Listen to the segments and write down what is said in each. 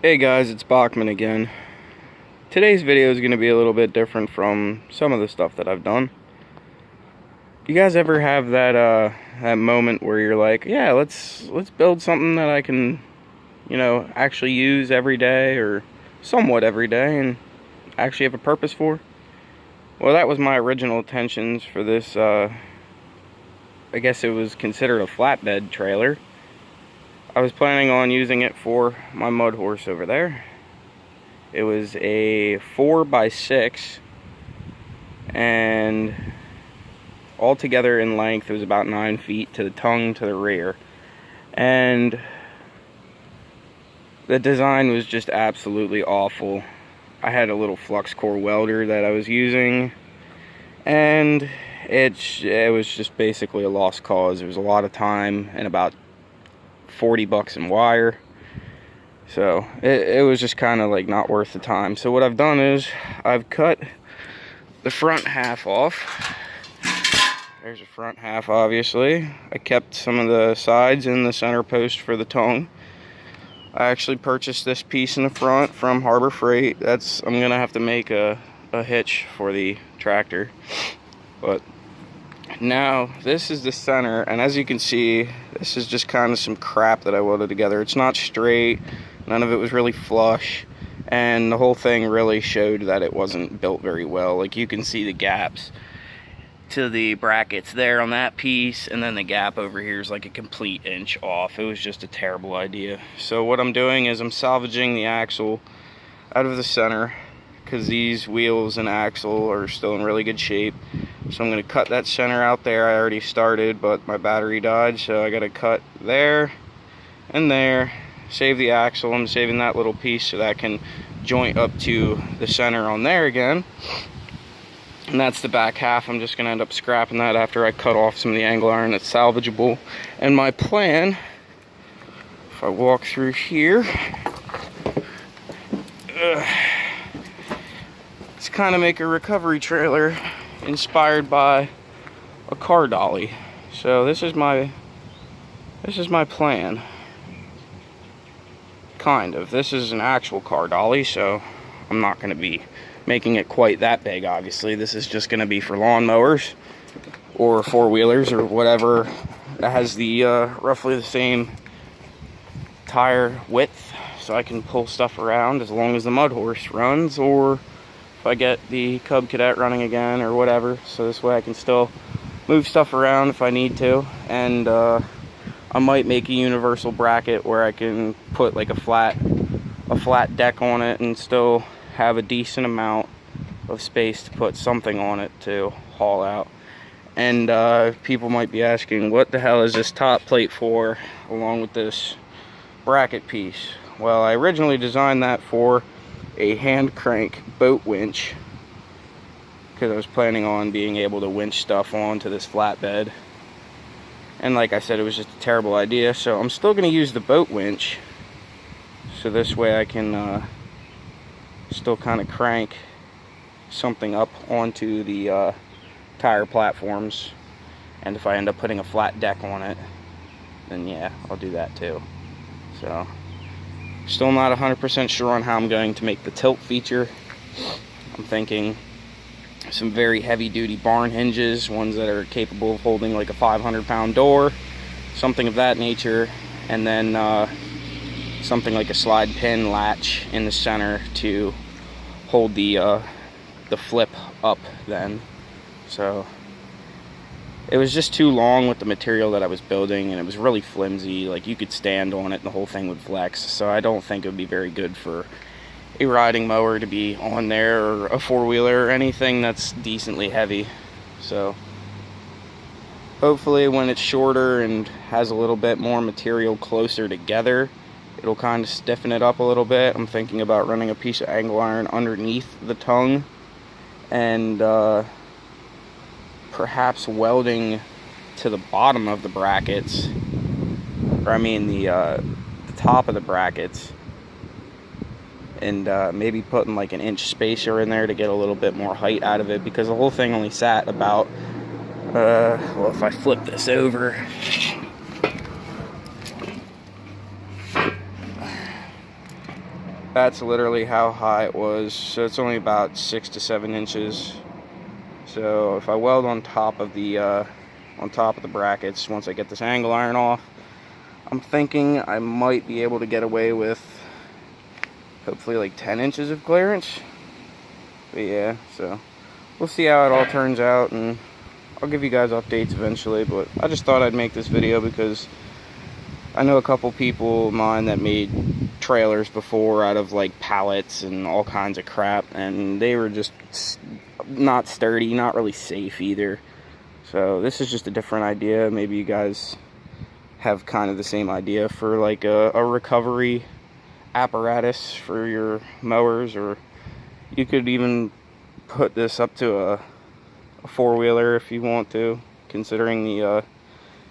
Hey guys, it's Bachman again. Today's video is going to be a little bit different from some of the stuff that I've done. You guys ever have that moment where you're like, yeah, let's build something that I can, actually use every day or somewhat every day and actually have a purpose for? Well, that was my original intentions for this, I guess it was considered a flatbed trailer. I was planning on using it for my mud horse over there. It was a 4x6, and altogether in length it was about 9 feet to the tongue to the rear. And the design was just absolutely awful. I had a little flux core welder that I was using, and it was just basically a lost cause. It was a lot of time and about $40 in wire, so it was just kind of like not worth the time. So what I've done is I've cut the front half off. There's the front half, obviously. I kept some of the sides and the center post for the tongue. I actually purchased this piece in the front from Harbor Freight. I'm gonna have to make a hitch for the tractor, but now this is the center, and as you can see, this is just kind of some crap that I welded together. It's not straight, none of it was really flush, and the whole thing really showed that it wasn't built very well. Like, you can see the gaps to the brackets there on that piece, and then the gap over here is like a complete inch off. It was just a terrible idea. So what I'm doing is I'm salvaging the axle out of the center, because these wheels and axle are still in really good shape. So I'm going to cut that center out there. I already started, but my battery died, so I got to cut there and there. Save the axle. I'm saving that little piece so that I can joint up to the center on there again. And that's the back half. I'm just going to end up scrapping that after I cut off some of the angle iron that's salvageable. And my plan, if I walk through here, is kind of make a recovery trailer inspired by a car dolly. So this is my plan. Kind of. This is an actual car dolly, so I'm not going to be making it quite that big, obviously. This is just going to be for lawnmowers or four-wheelers or whatever that has the roughly the same tire width, so I can pull stuff around as long as the mud horse runs, or if I get the Cub Cadet running again or whatever. So this way I can still move stuff around if I need to. And I might make a universal bracket where I can put like a flat deck on it and still have a decent amount of space to put something on it to haul out. And people might be asking, what the hell is this top plate for along with this bracket piece? Well, I originally designed that for a hand crank boat winch, because I was planning on being able to winch stuff onto this flatbed. And like I said, it was just a terrible idea, so I'm still going to use the boat winch, so this way I can still kind of crank something up onto the tire platforms. And if I end up putting a flat deck on it, then yeah, I'll do that too. So still not 100% sure on how I'm going to make the tilt feature. I'm thinking some very heavy-duty barn hinges, ones that are capable of holding like a 500-pound door, something of that nature, and then something like a slide pin latch in the center to hold the flip up then. So it was just too long with the material that I was building, and it was really flimsy. Like, you could stand on it and the whole thing would flex. So I don't think it would be very good for a riding mower to be on there, or a four-wheeler, or anything that's decently heavy. So hopefully when it's shorter and has a little bit more material closer together, it'll kind of stiffen it up a little bit. I'm thinking about running a piece of angle iron underneath the tongue, and perhaps welding to the bottom of the brackets, or I mean the top of the brackets, and maybe putting like an inch spacer in there to get a little bit more height out of it, because the whole thing only sat about well, if I flip this over, That's literally how high it was. So it's only about 6 to 7 inches. So if I weld on top of the brackets, once I get this angle iron off, I'm thinking I might be able to get away with hopefully like 10 inches of clearance. But yeah, so we'll see how it all turns out, and I'll give you guys updates eventually. But I just thought I'd make this video because I know a couple people of mine that made trailers before out of like pallets and all kinds of crap, and they were just not sturdy, not really safe either. So this is just a different idea. Maybe you guys have kind of the same idea for like a recovery apparatus for your mowers, or you could even put this up to a four-wheeler if you want to, considering the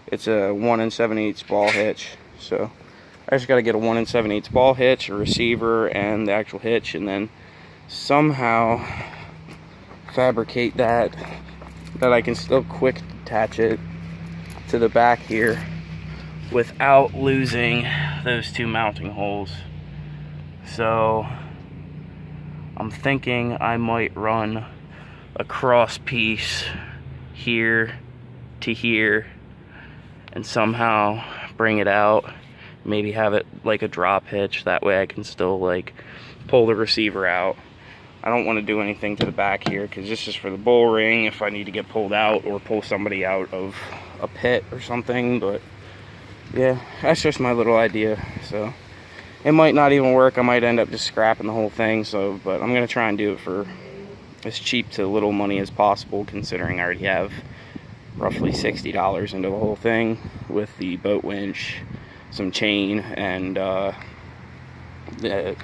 it's a 1 7/8 ball hitch. So I just got to get a 1 7/8 ball hitch, a receiver, and the actual hitch, and then somehow fabricate that I can still quick attach it to the back here without losing those 2 mounting holes. So I'm thinking I might run a cross piece here to here and somehow bring it out, maybe have it like a drop hitch, that way I can still like pull the receiver out. I don't want to do anything to the back here because this is for the bull ring if I need to get pulled out or pull somebody out of a pit or something. But yeah, that's just my little idea. So it might not even work. I might end up just scrapping the whole thing. So, but I'm gonna try and do it for as cheap to little money as possible, considering I already have roughly $60 into the whole thing with the boat winch, some chain, and the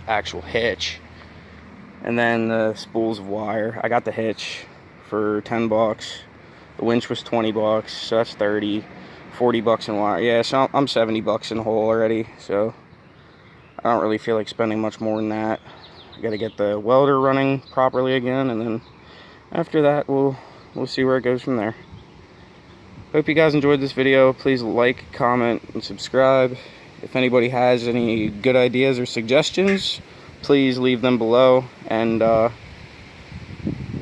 actual hitch, and then the spools of wire. I got the hitch for 10 bucks. The winch was 20 bucks, so that's 30, 40 bucks in wire. Yeah, so I'm 70 bucks in the hole already, so I don't really feel like spending much more than that. I gotta get the welder running properly again, and then after that we'll see where it goes from there. Hope you guys enjoyed this video. Please like, comment, and subscribe. If anybody has any good ideas or suggestions, please leave them below, and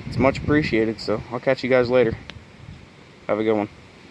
it's much appreciated. So I'll catch you guys later. Have a good one.